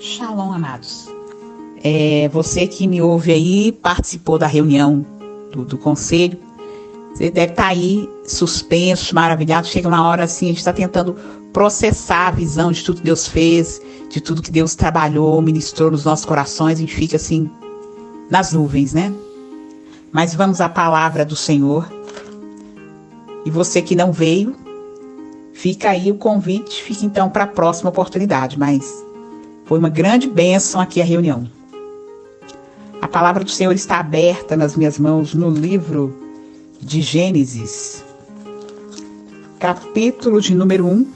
Shalom, amados. Você que me ouve aí, participou da reunião do conselho, você deve estar aí suspenso, maravilhado. Chega uma hora assim, a gente está tentando processar a visão de tudo que Deus fez, de tudo que Deus trabalhou, ministrou nos nossos corações. A gente fica assim, nas nuvens, né? Mas vamos à palavra do Senhor. E você que não veio, fica aí o convite, fica então para a próxima oportunidade. Mas foi uma grande bênção aqui a reunião. A palavra do Senhor está aberta nas minhas mãos no livro de Gênesis, capítulo de número 1,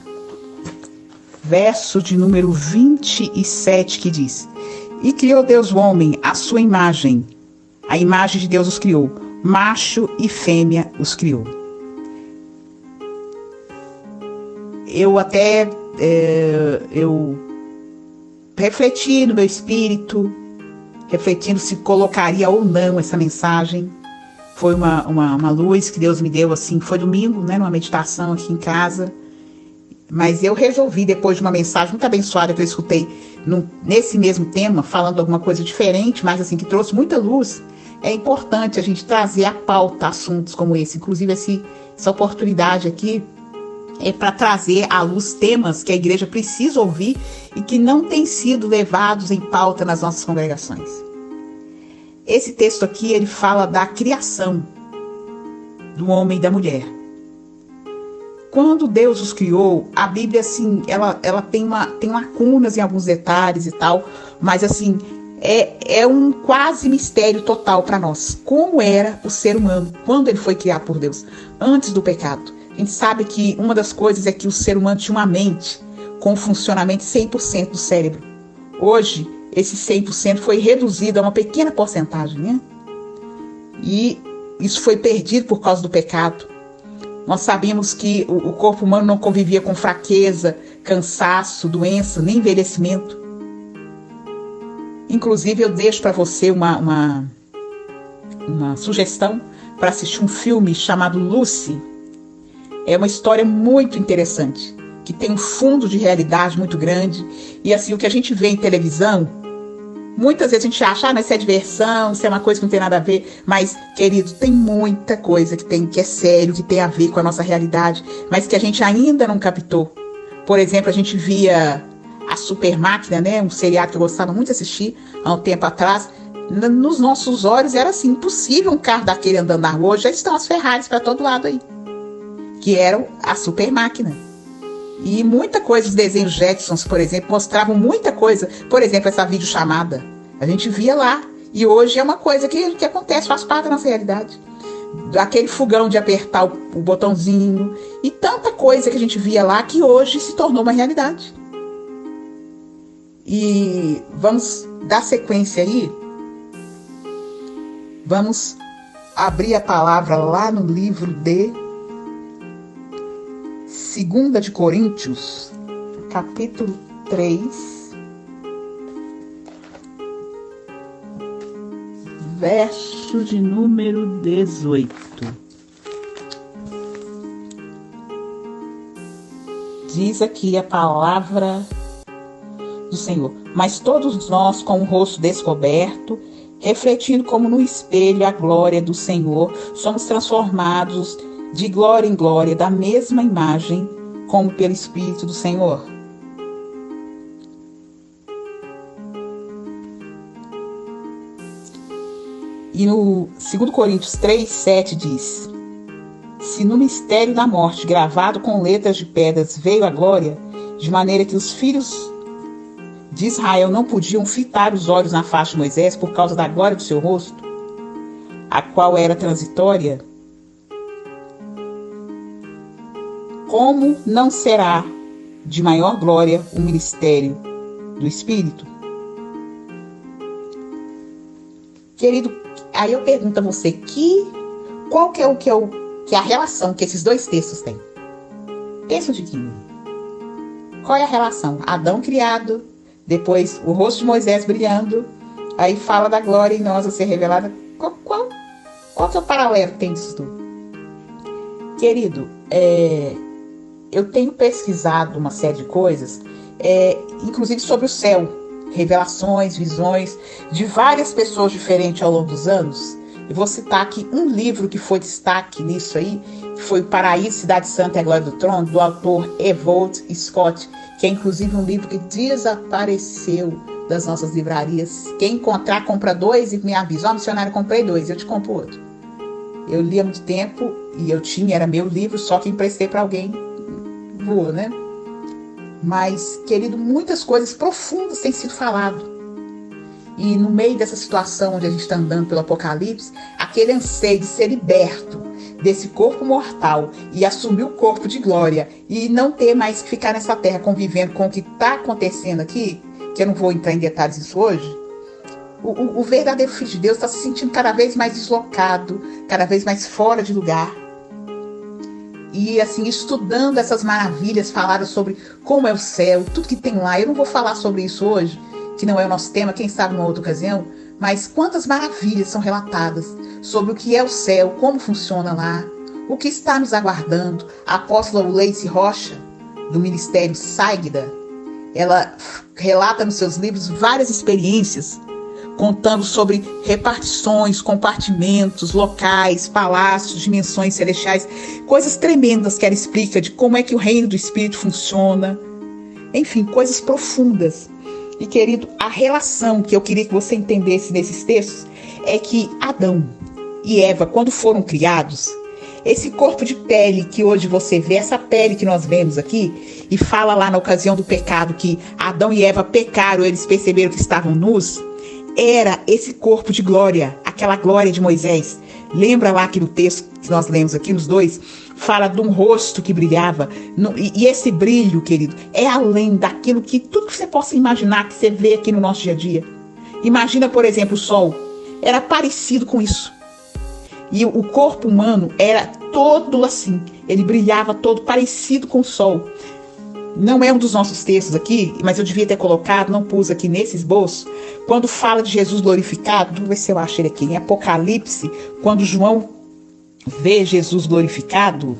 verso de número 27, que diz: E criou Deus o homem à sua imagem, a imagem de Deus os criou, macho e fêmea os criou. Eu refleti no meu espírito, refletindo se colocaria ou não essa mensagem. Foi uma luz que Deus me deu, assim, foi domingo, né, numa meditação aqui em casa. Mas eu resolvi, depois de uma mensagem muito abençoada que eu escutei nesse mesmo tema, falando alguma coisa diferente, mas assim, que trouxe muita luz, é importante a gente trazer à pauta assuntos como esse. Inclusive, essa oportunidade aqui é para trazer à luz temas que a igreja precisa ouvir e que não têm sido levados em pauta nas nossas congregações. Esse texto aqui, ele fala da criação do homem e da mulher. Quando Deus os criou, a Bíblia, assim, ela tem lacunas em alguns detalhes e tal, mas, assim, é um quase mistério total para nós. Como era o ser humano quando ele foi criado por Deus, antes do pecado? A gente sabe que uma das coisas é que o ser humano tinha uma mente com funcionamento 100% do cérebro. Hoje, esse 100% foi reduzido a uma pequena porcentagem, né? E isso foi perdido por causa do pecado. Nós sabemos que o corpo humano não convivia com fraqueza, cansaço, doença, nem envelhecimento. Inclusive, eu deixo para você uma sugestão para assistir um filme chamado Lucy. É uma história muito interessante, que tem um fundo de realidade muito grande. E assim, o que a gente vê em televisão, muitas vezes a gente acha, isso é diversão, isso é uma coisa que não tem nada a ver. Mas, querido, tem muita coisa que é sério, que tem a ver com a nossa realidade, mas que a gente ainda não captou. Por exemplo, a gente via a Super Máquina, né? Um seriado que eu gostava muito de assistir há um tempo atrás. Nos nossos olhos era assim, impossível um carro daquele andando na rua. Já estão as Ferraris para todo lado aí, que eram a Super Máquina. E muita coisa, os desenhos Jetsons, por exemplo, mostravam muita coisa. Por exemplo, essa videochamada, a gente via lá. E hoje é uma coisa que acontece, faz parte da nossa realidade. Aquele fogão de apertar o botãozinho. E tanta coisa que a gente via lá que hoje se tornou uma realidade. E vamos dar sequência aí. Vamos abrir a palavra lá no livro de 2 de Coríntios, capítulo 3, verso de número 18. Diz aqui a palavra do Senhor: Mas todos nós, com o rosto descoberto, refletindo como no espelho a glória do Senhor, somos transformados de glória em glória, da mesma imagem, como pelo Espírito do Senhor. E no 2 Coríntios 3:7 diz: Se no mistério da morte, gravado com letras de pedras, veio a glória, de maneira que os filhos de Israel não podiam fitar os olhos na face de Moisés por causa da glória do seu rosto, a qual era transitória, como não será de maior glória o ministério do Espírito? Querido, aí eu pergunto a você, qual que é a relação que esses dois textos têm? Pensa um pouquinho. Qual é a relação? Adão criado, depois o rosto de Moisés brilhando, aí fala da glória em nós a ser revelada. Qual que é o paralelo que tem disso tudo? Querido, eu tenho pesquisado uma série de coisas, inclusive sobre o céu. revelações, visões de várias pessoas diferentes ao longo dos anos. Eu vou citar aqui um livro que foi destaque nisso aí, que foi O Paraíso, Cidade Santa e a Glória do Trono, do autor Evolt Scott, que é inclusive um livro que desapareceu das nossas livrarias. Quem encontrar, compra 2 e me avisa. Ó, missionário, comprei 2, eu te compro outro. Eu li há muito tempo e era meu livro, só que emprestei para alguém, voou, né? Mas, querido, muitas coisas profundas têm sido faladas. E no meio dessa situação onde a gente está andando pelo Apocalipse, aquele anseio de ser liberto desse corpo mortal e assumir o corpo de glória e não ter mais que ficar nessa terra convivendo com o que está acontecendo aqui, que eu não vou entrar em detalhes disso hoje, o verdadeiro Filho de Deus está se sentindo cada vez mais deslocado, cada vez mais fora de lugar. E assim, estudando essas maravilhas faladas sobre como é o céu, tudo que tem lá. Eu não vou falar sobre isso hoje, que não é o nosso tema, quem sabe numa outra ocasião, mas quantas maravilhas são relatadas sobre o que é o céu, como funciona lá, o que está nos aguardando. A apóstola Leice Rocha, do Ministério Ságida, ela relata nos seus livros várias experiências, contando sobre repartições, compartimentos, locais, palácios, dimensões celestiais, coisas tremendas que ela explica de como é que o reino do Espírito funciona. Enfim, coisas profundas. E, querido, a relação que eu queria que você entendesse nesses textos é que Adão e Eva, quando foram criados, esse corpo de pele que hoje você vê, essa pele que nós vemos aqui, e fala lá na ocasião do pecado que Adão e Eva pecaram, eles perceberam que estavam nus, era esse corpo de glória, aquela glória de Moisés. Lembra lá que no texto que nós lemos aqui, nos 2, fala de um rosto que brilhava. E esse brilho, querido, é além daquilo que tudo que você possa imaginar que você vê aqui no nosso dia a dia. Imagina, por exemplo, o sol. Era parecido com isso. E o corpo humano era todo assim. Ele brilhava todo parecido com o sol. Não é um dos nossos textos aqui, mas eu devia ter colocado, não pus aqui nesse esboço, quando fala de Jesus glorificado. Vamos ver se eu acho ele aqui. Em Apocalipse, quando João vê Jesus glorificado,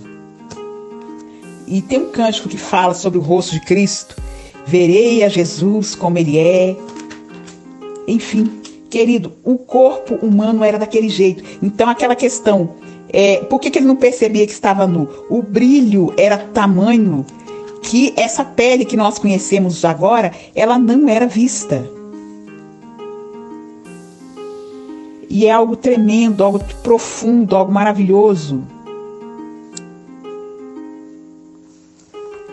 e tem um cântico que fala sobre o rosto de Cristo. Verei a Jesus como ele é. Enfim, querido, o corpo humano era daquele jeito. Então aquela questão, por que ele não percebia que estava nu? O brilho era tamanho que essa pele que nós conhecemos agora, ela não era vista. E é algo tremendo, algo profundo, algo maravilhoso.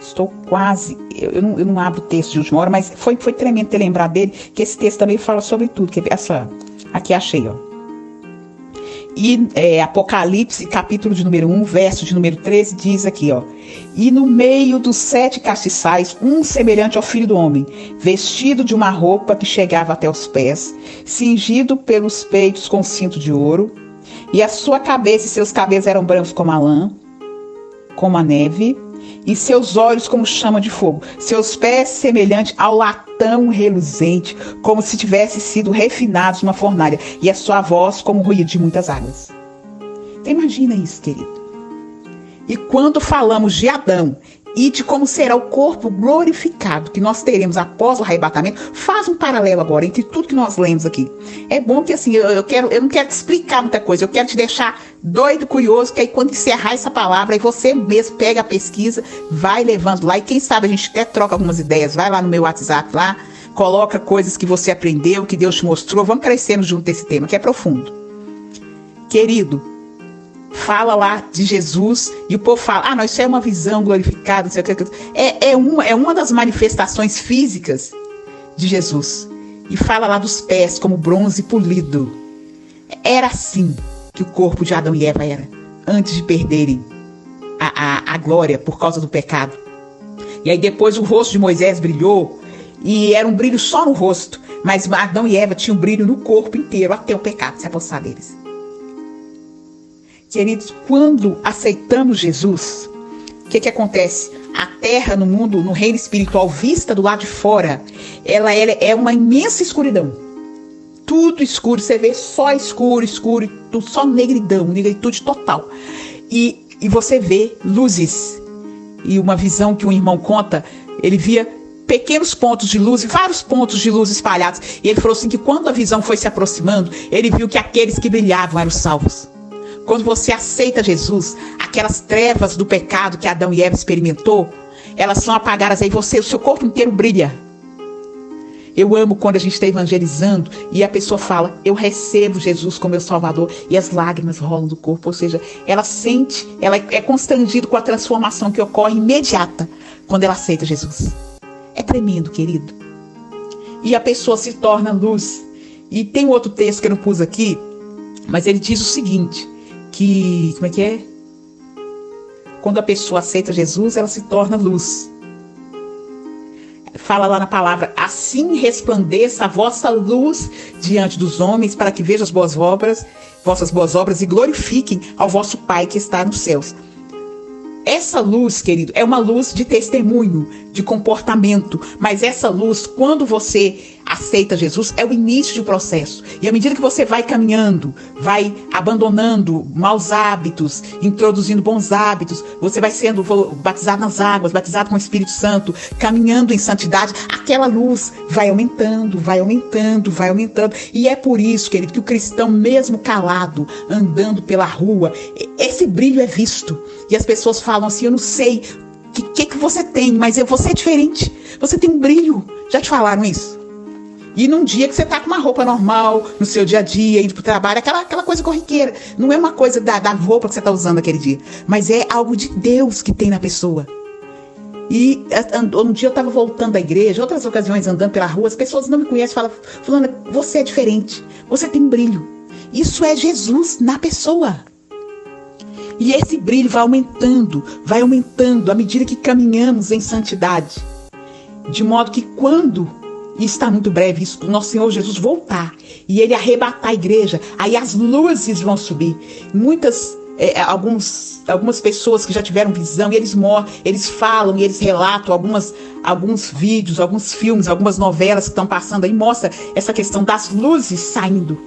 Estou quase... Eu não abro o texto de última hora, mas foi tremendo ter lembrado dele, que esse texto também fala sobre tudo. Aqui achei, ó. E Apocalipse, capítulo de número 1, verso de número 13, diz aqui, ó. E no meio dos 7 castiçais, um semelhante ao Filho do Homem, vestido de uma roupa que chegava até os pés, cingido pelos peitos com cinto de ouro, e a sua cabeça e seus cabelos eram brancos como a lã, como a neve, e seus olhos como chama de fogo, seus pés semelhante ao latão reluzente, como se tivessem sido refinados numa fornalha, e a sua voz como o ruído de muitas águas. Então, imagina isso, querido. E quando falamos de Adão e de como será o corpo glorificado que nós teremos após o arrebatamento, faz um paralelo agora entre tudo que nós lemos aqui. É bom que assim, eu não quero te explicar muita coisa, eu quero te deixar doido, curioso, que aí quando encerrar essa palavra, aí você mesmo pega a pesquisa, vai levando lá, e quem sabe a gente até troca algumas ideias, vai lá no meu WhatsApp lá, coloca coisas que você aprendeu, que Deus te mostrou, vamos crescendo junto desse tema, que é profundo. Querido, fala lá de Jesus, e o povo fala, não, isso é uma visão glorificada, não sei o que. É uma das manifestações físicas de Jesus. E fala lá dos pés, como bronze polido. Era assim que o corpo de Adão e Eva era, antes de perderem a glória por causa do pecado. E aí depois o rosto de Moisés brilhou, e era um brilho só no rosto, mas Adão e Eva tinham brilho no corpo inteiro, até o pecado se apossar deles. Queridos, quando aceitamos Jesus, o que acontece? A terra no mundo, no reino espiritual, vista do lado de fora, ela é uma imensa escuridão. Tudo escuro, você vê só escuro, tudo, só negritude total. E você vê luzes. E uma visão que um irmão conta, ele via pequenos pontos de luz, vários pontos de luz espalhados. E ele falou assim que quando a visão foi se aproximando, ele viu que aqueles que brilhavam eram salvos. Quando você aceita Jesus, aquelas trevas do pecado que Adão e Eva experimentou, elas são apagadas, aí o seu corpo inteiro brilha. Eu amo quando a gente está evangelizando e a pessoa fala, eu recebo Jesus como meu Salvador, e as lágrimas rolam do corpo, ou seja, ela sente, ela é constrangida com a transformação que ocorre imediata quando ela aceita Jesus. É tremendo, querido. E a pessoa se torna luz. E tem outro texto que eu não pus aqui, mas ele diz o seguinte, que, como é que é? Quando a pessoa aceita Jesus, ela se torna luz. Fala lá na palavra, assim resplandeça a vossa luz diante dos homens, para que vejam as vossas boas obras e glorifiquem ao vosso Pai que está nos céus. Essa luz, querido, é uma luz de testemunho, de comportamento, mas essa luz, quando você aceita Jesus, é o início de um processo. E à medida que você vai caminhando, vai abandonando maus hábitos, introduzindo bons hábitos, você vai sendo batizado nas águas, batizado com o Espírito Santo, caminhando em santidade, aquela luz vai aumentando, vai aumentando, vai aumentando. E é por isso, querido, que o cristão, mesmo calado, andando pela rua, esse brilho é visto. E as pessoas falam assim, eu não sei o que você tem, mas você é diferente. Você tem um brilho. Já te falaram isso? E num dia que você tá com uma roupa normal, no seu dia a dia, indo pro trabalho, aquela coisa corriqueira. Não é uma coisa da roupa que você tá usando aquele dia, mas é algo de Deus que tem na pessoa. E um dia eu tava voltando da igreja, outras ocasiões andando pela rua, as pessoas não me conhecem, falam, fulana, você é diferente, você tem brilho. Isso é Jesus na pessoa. E esse brilho vai aumentando à medida que caminhamos em santidade. De modo que quando, e está muito breve isso, o nosso Senhor Jesus voltar e Ele arrebatar a igreja, aí as luzes vão subir. Algumas pessoas que já tiveram visão, e eles falam e eles relatam alguns vídeos, alguns filmes, algumas novelas que estão passando aí, mostra essa questão das luzes saindo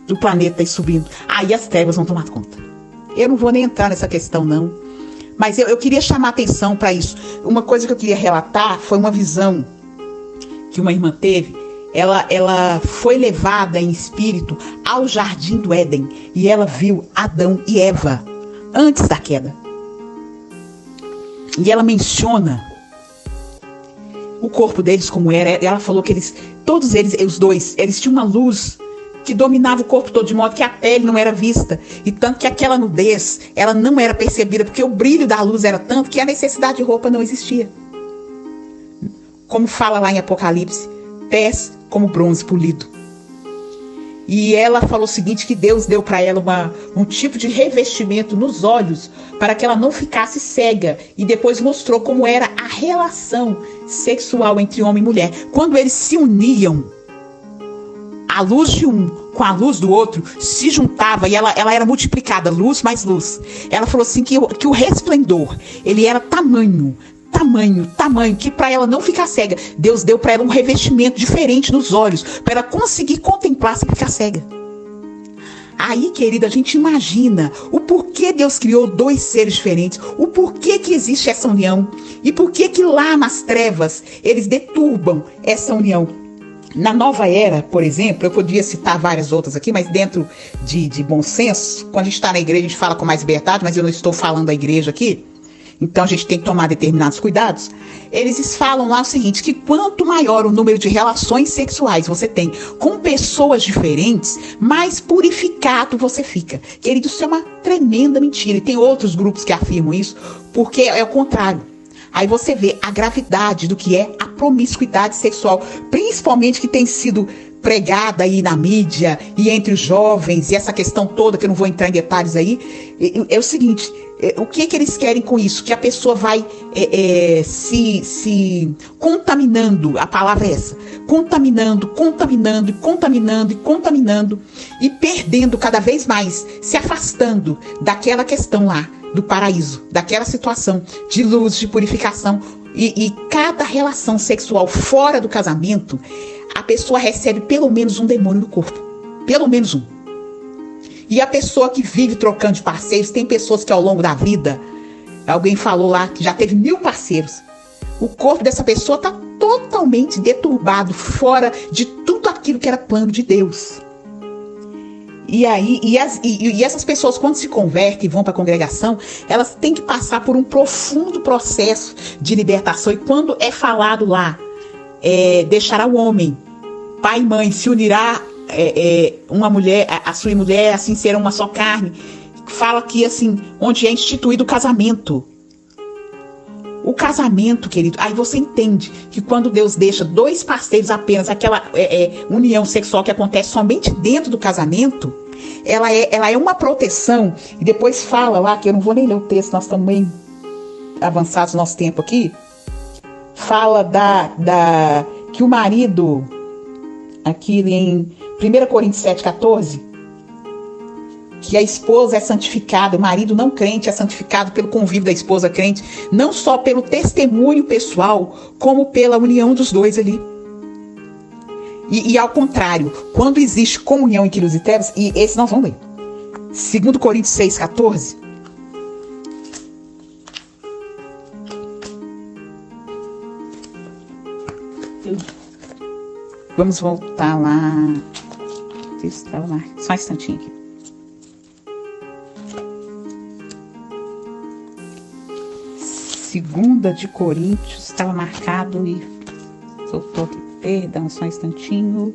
do planeta e subindo. Aí as trevas vão tomar conta. Eu não vou nem entrar nessa questão, não. Mas eu queria chamar atenção para isso. Uma coisa que eu queria relatar foi uma visão que uma irmã teve. Ela foi levada em espírito ao jardim do Éden. E ela viu Adão e Eva antes da queda. E ela menciona o corpo deles como era. Ela falou que todos eles, os dois, eles tinham uma luz que dominava o corpo todo, de modo que a pele não era vista, e tanto que aquela nudez, ela não era percebida, porque o brilho da luz era tanto que a necessidade de roupa não existia. Como fala lá em Apocalipse, pés como bronze polido. E ela falou o seguinte, que Deus deu para ela um tipo de revestimento nos olhos, para que ela não ficasse cega, e depois mostrou como era a relação sexual entre homem e mulher. Quando eles se uniam, a luz de um com a luz do outro se juntava e ela era multiplicada, luz mais luz. Ela falou assim que o resplendor, ele era tamanho, que para ela não ficar cega, Deus deu para ela um revestimento diferente nos olhos, para ela conseguir contemplar sem ficar cega. Aí, querida, a gente imagina o porquê Deus criou dois seres diferentes, o porquê que existe essa união, e porquê que lá nas trevas eles deturbam essa união. Na nova era, por exemplo, eu podia citar várias outras aqui, mas dentro de bom senso, quando a gente está na igreja, a gente fala com mais liberdade, mas eu não estou falando da igreja aqui, então a gente tem que tomar determinados cuidados. Eles falam lá o seguinte, que quanto maior o número de relações sexuais você tem com pessoas diferentes, mais purificado você fica. Querido, isso é uma tremenda mentira, e tem outros grupos que afirmam isso, porque é o contrário. Aí você vê a gravidade do que é a promiscuidade sexual, principalmente que tem sido pregada aí na mídia e entre os jovens, e essa questão toda, que eu não vou entrar em detalhes aí, é o seguinte, o que eles querem com isso? Que a pessoa vai se contaminando, a palavra é essa, contaminando, e perdendo cada vez mais, se afastando daquela questão lá, do paraíso, daquela situação de luz, de purificação, e cada relação sexual fora do casamento, a pessoa recebe pelo menos um demônio no corpo, pelo menos um. E a pessoa que vive trocando de parceiros, tem pessoas que ao longo da vida, alguém falou lá que já teve 1000 parceiros, o corpo dessa pessoa tá totalmente deturbado, fora de tudo aquilo que era plano de Deus. E aí, essas pessoas, quando se convertem e vão para a congregação, elas têm que passar por um profundo processo de libertação. E quando é falado lá, deixará o homem, pai e mãe, se unirá uma mulher, a sua mulher, assim serão uma só carne. Fala aqui assim, onde é instituído o casamento. O casamento, querido, aí você entende que quando Deus deixa dois parceiros apenas, aquela união sexual que acontece somente dentro do casamento, ela é uma proteção. E depois fala lá, que eu não vou nem ler o texto, nós estamos bem avançados no nosso tempo aqui. Fala que o marido, aqui em 1 Coríntios 7,14, que a esposa é santificada, o marido não crente é santificado pelo convívio da esposa crente, não só pelo testemunho pessoal, como pela união dos dois ali. E ao contrário, quando existe comunhão entre luz e trevas, e esse nós vamos ler, 2 Coríntios 6,14, vamos voltar lá, só um instantinho aqui. 2 de Coríntios, estava marcado e soltou aqui. Perdão, só um instantinho.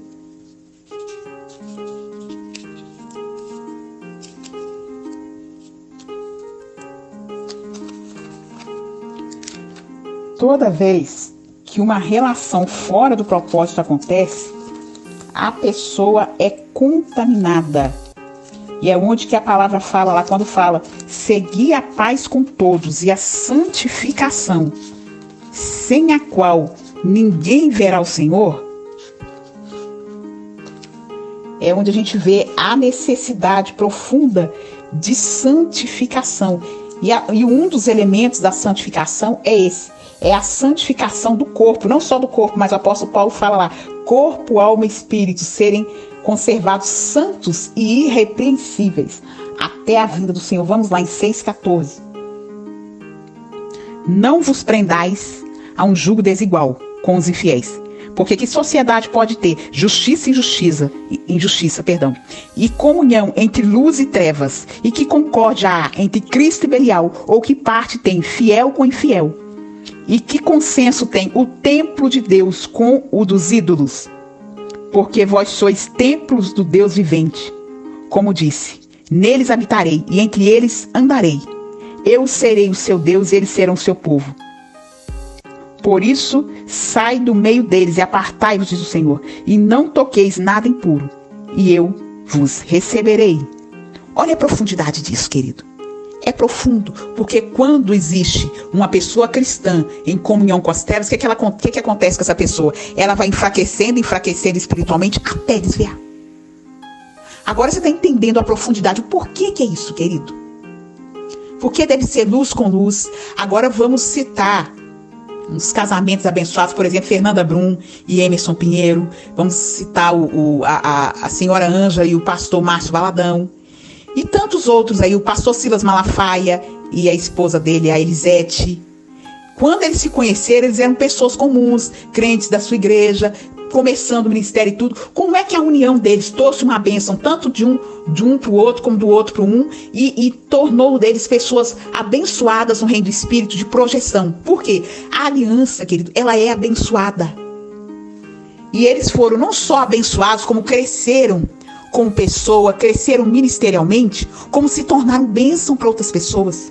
Toda vez que uma relação fora do propósito acontece, a pessoa é contaminada. E é onde que a palavra fala lá, quando fala, segui a paz com todos e a santificação, sem a qual ninguém verá o Senhor. É onde a gente vê a necessidade profunda de santificação. E um dos elementos da santificação é esse, é a santificação do corpo, não só do corpo, mas o apóstolo Paulo fala lá, corpo, alma e espírito serem conservados santos e irrepreensíveis até a vinda do Senhor. Vamos lá em 6,14. Não vos prendais a um jugo desigual com os infiéis, porque que sociedade pode ter justiça e injustiça, e comunhão entre luz e trevas, e que concórdia há entre Cristo e Belial, ou que parte tem fiel com infiel, e que consenso tem o templo de Deus com o dos ídolos? Porque vós sois templos do Deus vivente. Como disse, neles habitarei e entre eles andarei. Eu serei o seu Deus e eles serão o seu povo. Por isso, sai do meio deles e apartai-vos, diz o Senhor, e não toqueis nada impuro, e eu vos receberei. Olha a profundidade disso, querido. É profundo, porque quando existe uma pessoa cristã em comunhão com as trevas, o que acontece com essa pessoa? Ela vai enfraquecendo espiritualmente até desviar. Agora você está entendendo a profundidade, o porquê que é isso, querido? Porque deve ser luz com luz. Agora vamos citar uns casamentos abençoados, por exemplo, Fernanda Brum e Emerson Pinheiro. Vamos citar a senhora Ângela e o pastor Márcio Valadão. E tantos outros aí, o pastor Silas Malafaia e a esposa dele, a Elisete. Quando eles se conheceram, eles eram pessoas comuns, crentes da sua igreja, começando o ministério e tudo. Como é que a união deles trouxe uma bênção, tanto de um para o outro, como do outro para um, e tornou deles pessoas abençoadas no reino do Espírito, de projeção. Por quê? A aliança, querido, ela é abençoada. E eles foram não só abençoados, como cresceram como pessoa, cresceram ministerialmente, como se tornaram bênção para outras pessoas.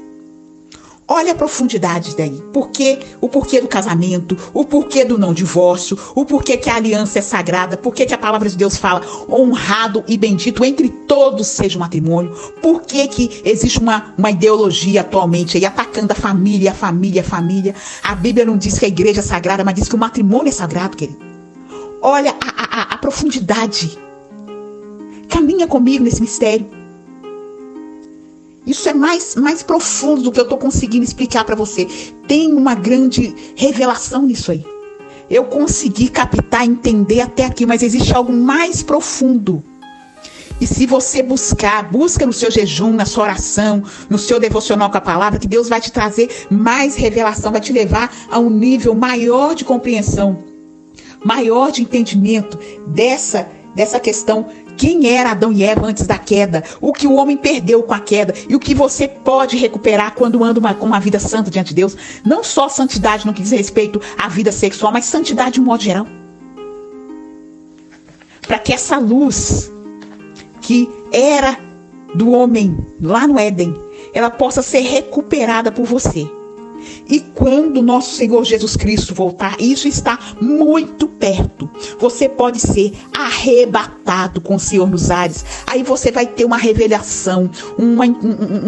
Olha a profundidade daí. O porquê do casamento, o porquê do não divórcio, o porquê que a aliança é sagrada, porquê que a palavra de Deus fala honrado e bendito entre todos seja o matrimônio, porquê que existe uma ideologia atualmente aí atacando a família. A Bíblia não diz que a igreja é sagrada, mas diz que o matrimônio é sagrado, querido. Olha a profundidade. Caminha comigo nesse mistério. Isso é mais profundo do que eu estou conseguindo explicar para você. Tem uma grande revelação nisso aí. Eu consegui captar, entender até aqui, mas existe algo mais profundo. E se você busca no seu jejum, na sua oração, no seu devocional com a palavra, que Deus vai te trazer mais revelação, vai te levar a um nível maior de compreensão, maior de entendimento dessa questão. Quem era Adão e Eva antes da queda? O que o homem perdeu com a queda? E o que você pode recuperar quando anda com uma vida santa diante de Deus? Não só santidade no que diz respeito à vida sexual, mas santidade de um modo geral. Para que essa luz que era do homem lá no Éden, ela possa ser recuperada por você. E quando nosso Senhor Jesus Cristo voltar, isso está muito perto. Você pode ser arrebatado com o Senhor nos ares. Aí você vai ter uma revelação, um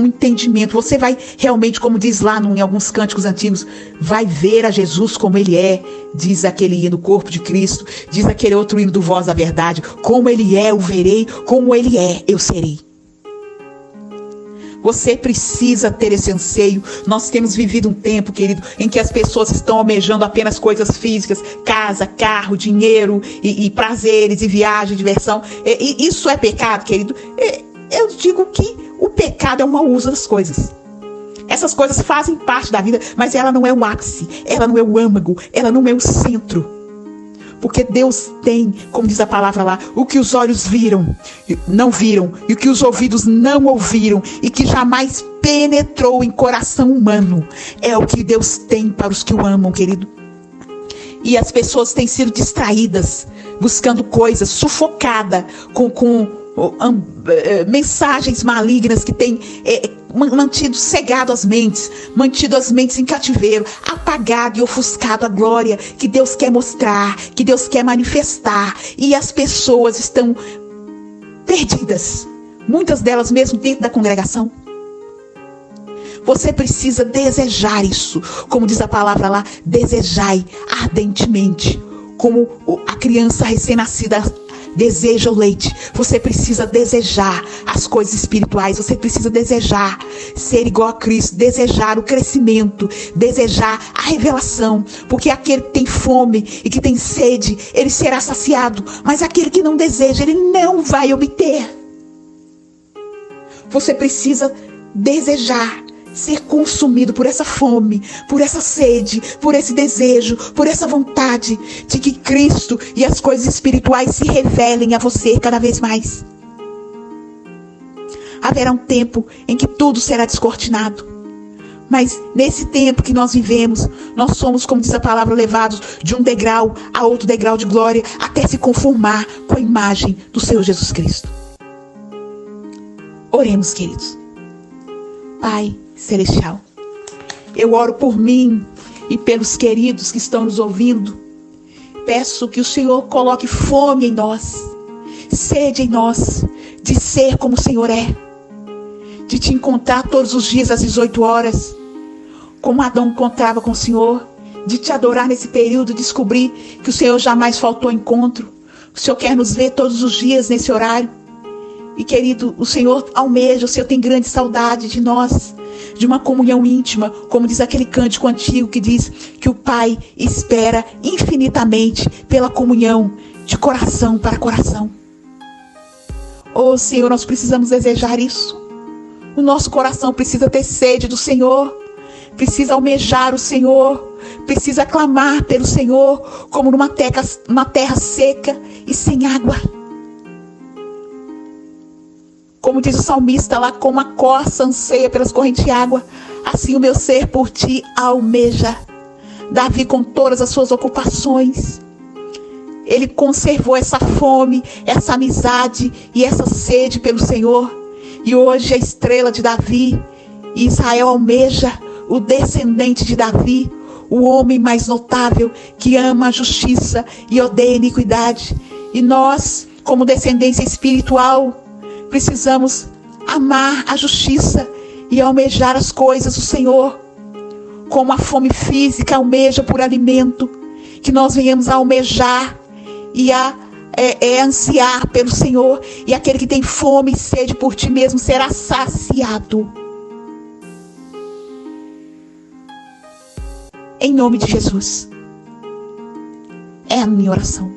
entendimento. Você vai realmente, como diz lá em alguns cânticos antigos, vai ver a Jesus como Ele é. Diz aquele hino, corpo de Cristo. Diz aquele outro hino do Voz da Verdade. Como Ele é, eu verei. Como Ele é, eu serei. Você precisa ter esse anseio. Nós temos vivido um tempo, querido, em que as pessoas estão almejando apenas coisas físicas, casa, carro, dinheiro, e prazeres, e viagem, diversão. E isso é pecado, querido? Eu digo que o pecado é o mau uso das coisas. Essas coisas fazem parte da vida, mas ela não é o ápice, ela não é o âmago, ela não é o centro. Porque Deus tem, como diz a palavra lá, o que os olhos não viram, e o que os ouvidos não ouviram, e que jamais penetrou em coração humano. É o que Deus tem para os que o amam, querido. E as pessoas têm sido distraídas, buscando coisas, sufocadas com mensagens malignas que têm mantido as mentes em cativeiro, apagado e ofuscado a glória que Deus quer mostrar, que Deus quer manifestar. E as pessoas estão perdidas, muitas delas mesmo dentro da congregação. Você precisa desejar isso, como diz a palavra lá, desejai ardentemente, como a criança recém-nascida deseja o leite. Você precisa desejar as coisas espirituais. Você precisa desejar ser igual a Cristo, desejar o crescimento, desejar a revelação. Porque aquele que tem fome e que tem sede, ele será saciado. Mas aquele que não deseja, ele não vai obter. Você precisa desejar ser consumido por essa fome, por essa sede, por esse desejo, por essa vontade de que Cristo e as coisas espirituais se revelem a você cada vez mais. Haverá um tempo em que tudo será descortinado. Mas nesse tempo que nós vivemos, nós somos, como diz a palavra, levados de um degrau a outro degrau de glória, até se conformar com a imagem do Senhor Jesus Cristo. Oremos, queridos. Pai Celestial, eu oro por mim e pelos queridos que estão nos ouvindo. Peço que o Senhor coloque fome em nós, sede em nós, de ser como o Senhor é, de te encontrar todos os dias às 18 horas, como Adão encontrava com o Senhor, de te adorar nesse período, descobrir que o Senhor jamais faltou ao encontro. O Senhor quer nos ver todos os dias nesse horário. E querido, o Senhor almeja, o Senhor tem grande saudade de nós, de uma comunhão íntima, como diz aquele cântico antigo que diz que o Pai espera infinitamente pela comunhão de coração para coração. Oh Senhor, nós precisamos desejar isso. O nosso coração precisa ter sede do Senhor, precisa almejar o Senhor, precisa clamar pelo Senhor, como numa terra seca e sem água. Como diz o salmista lá, como a corça anseia pelas correntes de água, assim o meu ser por ti almeja. Davi, com todas as suas ocupações, ele conservou essa fome, essa amizade e essa sede pelo Senhor. E hoje a estrela de Davi, e Israel almeja o descendente de Davi, o homem mais notável que ama a justiça e odeia a iniquidade. E nós, como descendência espiritual, precisamos amar a justiça e almejar as coisas do Senhor, como a fome física almeja por alimento, que nós venhamos a almejar e a ansiar pelo Senhor, e aquele que tem fome e sede por ti mesmo será saciado. Em nome de Jesus, é a minha oração.